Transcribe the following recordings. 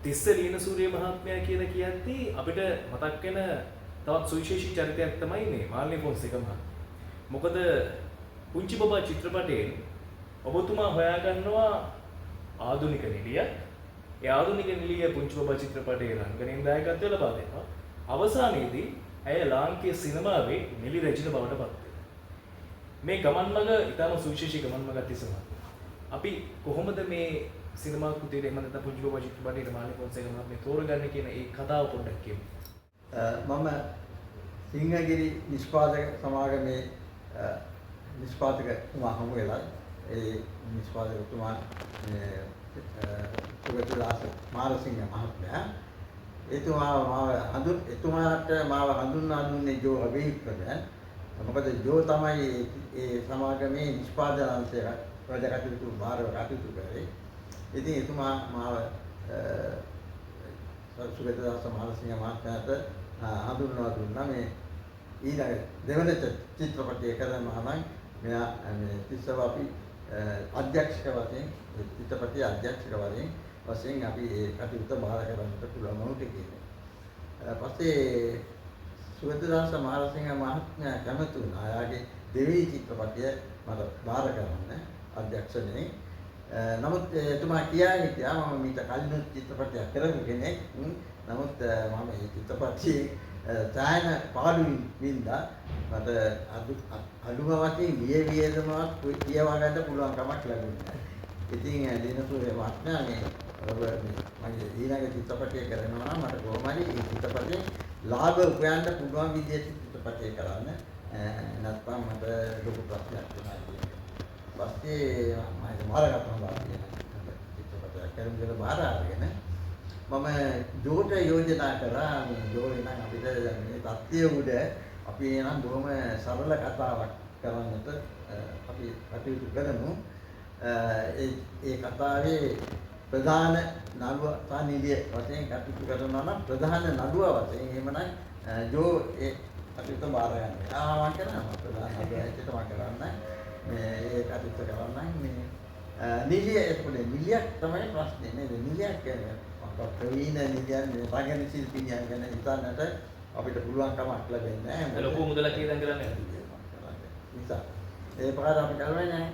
තිස්ස ලීනසූරිය මහත්මයා කියලා කියද්දී අපිට මතක් වෙන තවත් සුවිශේෂී චරිතයක් තමයි මේ මාල්නි ෆොන්සේකා මහත්මයා. මොකද පුංචි බබා චිත්‍රපටයෙන් ඔබතුමා හොයා ගන්නවා ආධුනික නිලියක්. ඒ ආධුනික නිලිය පුංචි බබා චිත්‍රපටයේ රංගනයෙන් දායකත්වය ලබා දෙනවා. අවසානයේදී ඇය ලාංකීය සිනමාවේ නිලි රචන බවට පත් වෙනවා. මේ ගමන් මඟ ඊටම සුවිශේෂී ගමන් මඟක් තිස්සම. අපි කොහොමද මේ සිනමා කෘතියේ එහෙම නැත්නම් පුංචි බබා චිත්‍රපටයේ මාල්නි ෆොන්සේකා මහත්මයා තෝරගන්නේ කියන ඒ කතාව පොඩ්ඩක් කියමු. මම සිංහගිරි නිෂ්පාදක සමාගමේ නිෂ්පාදකතුමා හමු වෙලා ඒ නිෂ්පාදකතුමා සුගතදාස මාරසිංහ මහත්මයා එතුමාට මාව හඳුන්වා දුන්නේ ජෝ අබේක්‍රම. මොකද ජෝ තමයි ඒ සමාගමේ නිෂ්පාදන අංශය වැඩ කටයුතු භාරව කටයුතු කරේ. ඉතින් එතුමා මාව සුගතදාස මාරසිංහ මහත්මයාට හඳුන්වා දුන්නා මේ ඊළඟ දෙවන චිත්‍රපටය කරනවා නම් මෙයා මේ තිස්සව අපි අධ්‍යක්ෂක වශයෙන් චිත්‍රපටයේ අධ්‍යක්ෂක වශයෙන් අපි ඒ කටයුත්ත බාර ගන්නට පුළුවන් වුණේ කියන්නේ. පස්සේ සුගතදාස මාරසිංහ මහත්මයා කැමති වුණා. එයාගේ දෙවෙනි චිත්‍රපටය මට බාර ගන්න අධ්‍යක්ෂණේ. නමුත් එතුමා කියා මම මීට කලින් චිත්‍රපටයක් කරපු කෙනෙක්. නමුත් මම මේ චිත්‍රපටයේ ඡායන පාඩුවින් වින්දා මට අඩුම වශයෙන් වියදමක් කියවා ගන්න පුළුවන් කමක් ලැබුණේ නැහැ. ඉතින් දිනසූරිය මහත්මයා මේ මගේ ඊළඟ චිත්‍රපටය කරනවා නම් මට කොහොම හරි මේ චිත්‍රපටයේ ලාභ උපයන්න පුළුවන් විදිහට චිත්‍රපටය කරන්න නැත්නම් මට ලොකු ප්‍රශ්නයක් වෙනවා කියන්නේ. පස්සේ මම මාරගත්තම වාසිය චිත්‍රපටයක් කරමු කියලා බාර අරගෙන මම ජෝට යෝජනා කරා මේ ජෝ නම් අපිට මේ තත්ත්වය උඩ අපි එනම් බොහොම සරල කතාවක් කරන්නට අපි කටයුතු කරමු. ඒ කතාවේ ප්‍රධාන නළුව සානිලිය වශයෙන් කටයුතු කරනවා නම් ප්‍රධාන නළුව වශයෙන් එහෙමනම් ජෝ ඒ කටයුතු බාර ගන්න. මම කරනවා ප්‍රධාන නළුවට මම කරන්නේ මේ ඒ කටයුතු කරන්නේ මේ නිලිය එක්කනේ නිලියක් තමයි ප්‍රශ්නේ නේද? නිලියක් කියන්නේ ප්‍රවීණ නිලියන් මේ රංගන ශිල්පිනියන් ගැන හිතන්නට අපිට පුළුවන් කමක් ලැබෙන්නේ නැහැ. ලොකු මුදලක් ඉදන් කරන්නේ නිසා ඒ ප්‍රකාර අපි කරන්නේ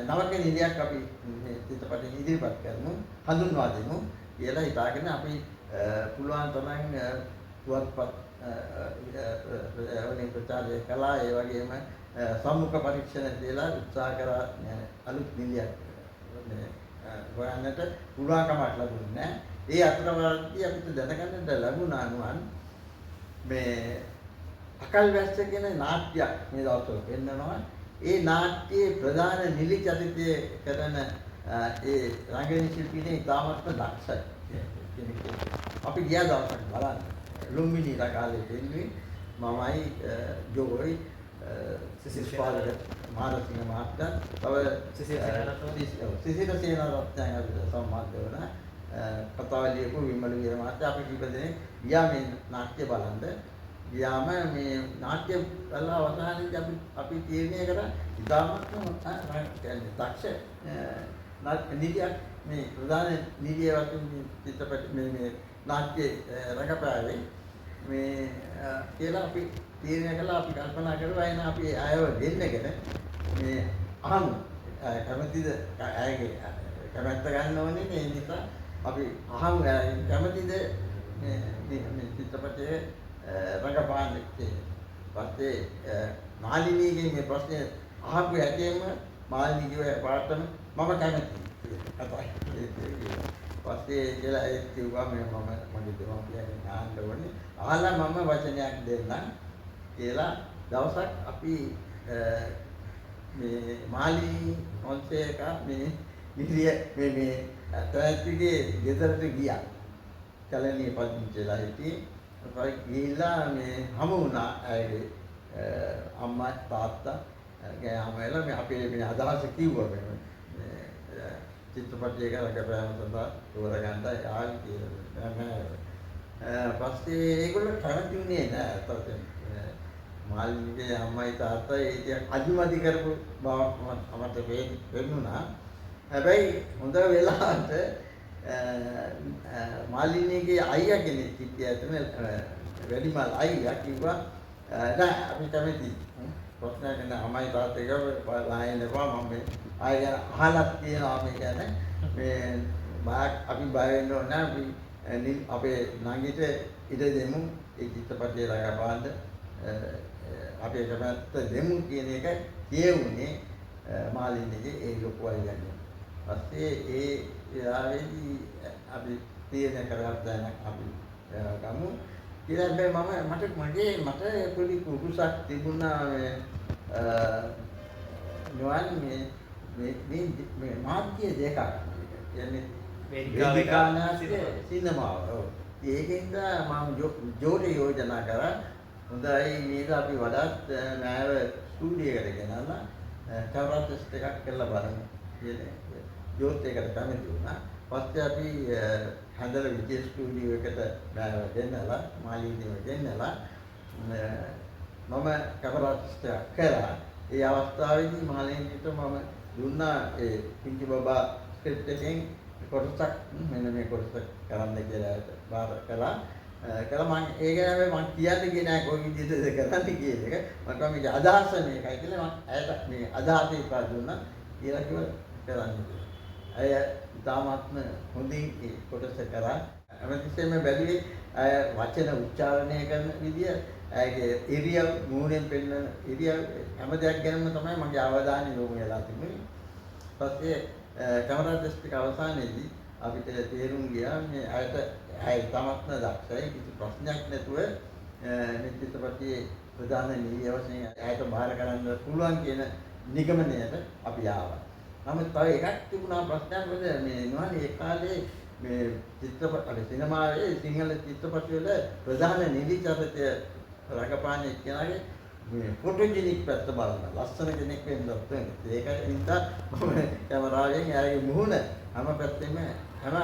නවක නිලියක් අපි මේ චිත්‍රපටයේ ඉදිරිපත් කරමු හඳුන්වා දෙමු කියලා හිතාගෙන අපි පුළුවන් තරම් පුවත්පත් වලින් ප්‍රචාරය කළා. ඒ වගේම සම්මුඛ පරීක්ෂණ දෙලා උත්සාහ කරා අලුත් නිලියක් හොයන්නට පුළුවන් කමක් ලැබුණේ නැහැ. ඒ අතරවලදී අපිට දැනගන්න ලැබුණා නුවන් මේ අකල්වැස්ස කියන නාට්‍යයක් මේ දවස්වල පෙන්නනවා. ඒ නාට්‍යයේ ප්‍රධාන නිලි චරිතය කරන ඒ රංගන ශිල්පිනේ ඉතාමත්ම දක්ෂයි කෙනෙක්. අපි ගියා දවසක් බලන්න ලුම්බිනි රකාලේ දෙන්නේ මමයි ජෝයි සිසිපාලක මාරසිංහ මහත්මයා තව සිසිර සේනාරත්නයන් අපිට සම්බන්ධ වුණා. කතාව ලියපු විමල වීර මහත්තයා අපි කීප දෙනෙක් ගියා මේ නාට්‍ය බලන්න. ගියාම මේ නාට්‍ය කලා අවසානයේදී අපි තීරණය කරා ඉතාමත්ම කියන්නේ දක්ෂ නිලියක් මේ ප්‍රධාන නිලිය වශයෙන් චිත්‍රපට මේ නාට්‍ය රඟපෑවේ මේ කියලා අපි තීරණය කළා. අපි කල්පනා කරුවා එන අපි ආයව දෙන්නගෙන මේ අහමු කැමතිද අයගේ කැමැත්ත ගන්න ඕනේ මේ නිසා අපි අහමු කැමතිද මේ චිත්‍රපටයේ රඟපාන්න කියලා. පස්සේ මාලිනීගේ මේ ප්‍රශ්නේ අහපු හැටියෙම මාලිනී කිව්වා පාටම මම කැමතියි කතායි. පස්සේ කියලා ඒ කිව්වා මගේ දෙමව්පියන්ගෙන් අහන්න ඕනේ. අහලා මම වචනයක් දෙන්නම් කියලා දවසක් අපි මේ මාලිනී ෆොන්සේකා මේ නිලිය මේ තාත්තිගේ ගෙදරට ගියා. කලණිය පදිංචිලා හිටියේ. අපි ගිහිල්ලා මේ හමු වුණා ඇගේ අම්මා තාත්තා ගෑම වෙලා මේ අපේ මේ අදහස කිව්වා මේ චිත්‍රපටයක රඟපෑම සඳහා තෝරගන්න ආයි කියලා. පස්සේ ඒගොල්ලෝ කැමති වුණේ නෑ. මාළිනිගේ අම්මයි තාත්තයි ඒක අදිමදි කරපු බවක් මට වෙන්නුණා. හැබැයි හොඳ වෙලාවට මාලිනීගේ අයියා කෙනෙක් හිටියා එතන වැඩිමල් අයියා කිව්වා නෑ අපි කැමති ප්‍රශ්නයක් නෑ අම්මයි තාත්තයි ගාව ලායනපා මම මේ ආය ගැන අහලක් තියෙනවා මේ කියන්නේ මේ අපි බය වෙන්න ඕන නෑ අපි අපේ නංගිට ඉඩ දෙමු ඒ චිත්‍රපටය රඟපාන්න අපේ කැමැත්ත දෙමු කියන එක කියුනේ මාලිනීගේ ඒ ලොකු අයියාගේ. පස්සේ ඒ වෙලාවේදී අපි තීරණය කරගත්තා නම් අපි ගමු කියලා. හැබැයි මට පොඩි කුකුසක් තිබුණා මේ මාධ්‍ය දෙකක්. කියන්නේ වේදිකාවේ සිනමාව. ඒකෙන්ද මම ජෝඩි යෝජනා කරා හොඳයි මේක අපි වඩාත් නෑව ස්ටුඩියෝ එකට ගෙනල්ලා කවරා ටෙස්ට් එකක් කරලා බලමු කියලා ජෝත් එකට කැමති වුණා. පස්සේ අපි හැන්දල විජේ ස්ටුඩියෝ එකට ගෙනල්ලා මාලිනීව ගෙනල්ලා මම කවරා ටෙස්ට් එකක් කරා. ඒ අවස්ථාවේදී මාලිනීට මම දුන්නා ඒ පිංචි බබා ස්ක්‍රිප්ට් එකෙන් කොටසක් මෙන්න මේ කොටස කරන්න කියලා බාර කළා. මම ඒ ගැන මම කියන්නේ නෑ කොයි විදිහටද කරන්නේ කියන එක. මම මේක අදහස මේකයි කියලා මම ඇයට මේ අදහස ඉපා දුන්නා. කියලා කිව්වා කරන්නේ. අය තාමත්ම හොඳින් ඒ කොටස කරා. හැමතිස්සෙම බැලුවේ අය වචන උච්චාරණය කරන විදිය, අයගේ ඉරියව් මූණෙන් පෙන්නන ඉරියව් හැම දෙයක් ගැනම තමයි මගේ අවධානය යොමු වෙලා තිබුණේ. පස්සේ කැමරා ටෙස්ට් එක අවසානයේදී අපිට තේරුම් ගියා මේ අය තමත්ම දක්ෂයි කිසි ප්‍රශ්නයක් නැතුව මේ චිත්‍රපටයේ ප්‍රධාන නිලිය වශයෙන් අයට බාර කරන්න පුළුවන් කියන නිගමනයට අපි ආවා. නමුත් තව එකක් තිබුණා ප්‍රශ්නයක්. මොකද මේ නුවණ ඒ කාලේ මේ චිත්‍රපට සිනමාවේ සිංහල චිත්‍රපටවල ප්‍රධාන නිලි චරිතය රඟපාන එක්කෙනාගේ මේ ෆොටෝජෙනික් පැත්ත බලන ලස්සන කෙනෙක් වෙන්නත් වෙනවා. ඒකින්ද මම කැමරාවෙන් එයාගේ මුහුණ හැම පැත්තෙම හැම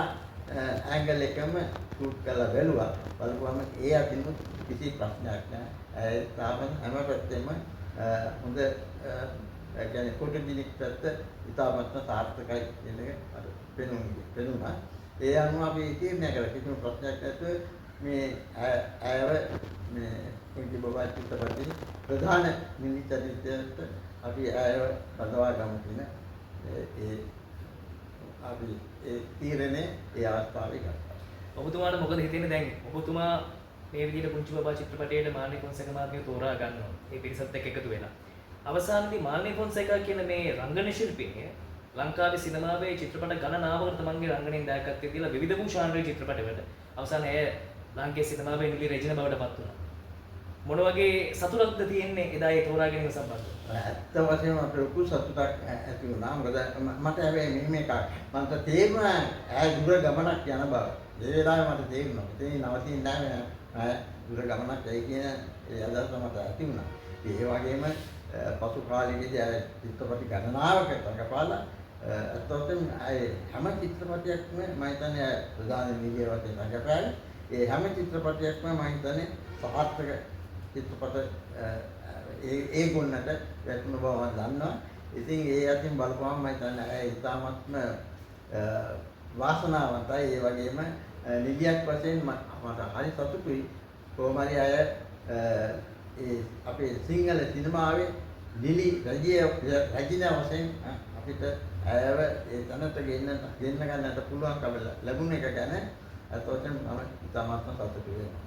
ඇන්ගල් එකම ෂූට් කරලා බැලුවා. බලපුවම ඒ අතින් කිසි ප්‍රශ්නයක් නැහැ. ඒ තාම හැම පැත්තෙම හොඳ කියන්නේ ෆොටෝජෙනික් පැත්ත ඉතාමත්ම සාර්ථකයි කියන එක අර පෙනුණා. ඒ අනුව අපි තීරණය කළා කිසිම ප්‍රශ්නයක් නැතුව මේ අයව මේ පුංචි බබා චිත්‍රපටයේ ප්‍රධාන නිලි චරිතයට අපි අයව බඳවා ගමු කියන අපි ඒ තීරණය ඒ අවස්ථාවේ ගත්තා. ඔබතුමාට මොකද හිතෙන්නේ දැන් ඔබතුමා මේ විදිහට පුංචි බබා චිත්‍රපටයේ මාලිනී ෆොන්සේකා මහත්මිය තෝරා ගන්නවා මේ පිරිසත් එක්ක එකතු වෙලා. අවසානයේදී මාලිනී ෆොන්සේකා කියන මේ රංගන ශිල්පිනිය ලංකාවේ සිනමාවේ චිත්‍රපට ගණනාවකට තමන්ගේ රංගනයෙන් දායකත්වය දීලා විවිධ වූ ශාන්ත්‍රයේ චිත්‍රපටවලට අවසානයේ ඇය ලාංකේය සිනමාවේ නිලි රෙජින බවට පත් වුණා. මොන වගේ සතුටක්ද තියෙන්නේ එදා ඒ තෝරා ගැනීම සම්බන්ධව? ඇත්ත වශයෙන්ම අපේ ලොකු සතුටක් ඇති වුණා. මොකද මට හැබැයි මෙහෙම එකක් මන්ට තේරුණා ඈ දුර ගමනක් යන බව. ඒ වෙලාවේ මට තේරුණා. ඉතින් නවතින්නේ නැහැ ඈ දුර ගමනක් යයි කියන ඒ අදහස මට ඇති වුණා. ඒ වගේම පසු කාලෙකදී අය චිත්‍රපටි ගණනාවකට රඟපාලා අතොතෙන් අය හැම චිත්‍රපටයක්ම මම හිතන්නේ ප්‍රධාන නිලිය වශයෙන් රඟපෑවේ. ඒ හැම චිත්‍රපටයක්ම මම හිතන්නේ සාර්ථක චිත්‍රපට ඒ ගුණට වැටුණු බව මම දන්නවා. ඉතින් ඒ අතින් බලපුවම මම හිතන්නේ අය ඉතාමත්ම වාසනාවන්තයි. ඒ වගේම නිලියක් වශයෙන් මට හරි සතුටුයි. කොහොම හරි අය අපේ සිංහල සිනමාවේ නිලි රැජින වශයෙන් අපිට අයව ඒ තැනට ගෙන්න ගන්නට පුළුවන්කම ලැබුණ එක ගැන අතොතෙන් මම ඉතාමත්ම සතුටු වෙනවා.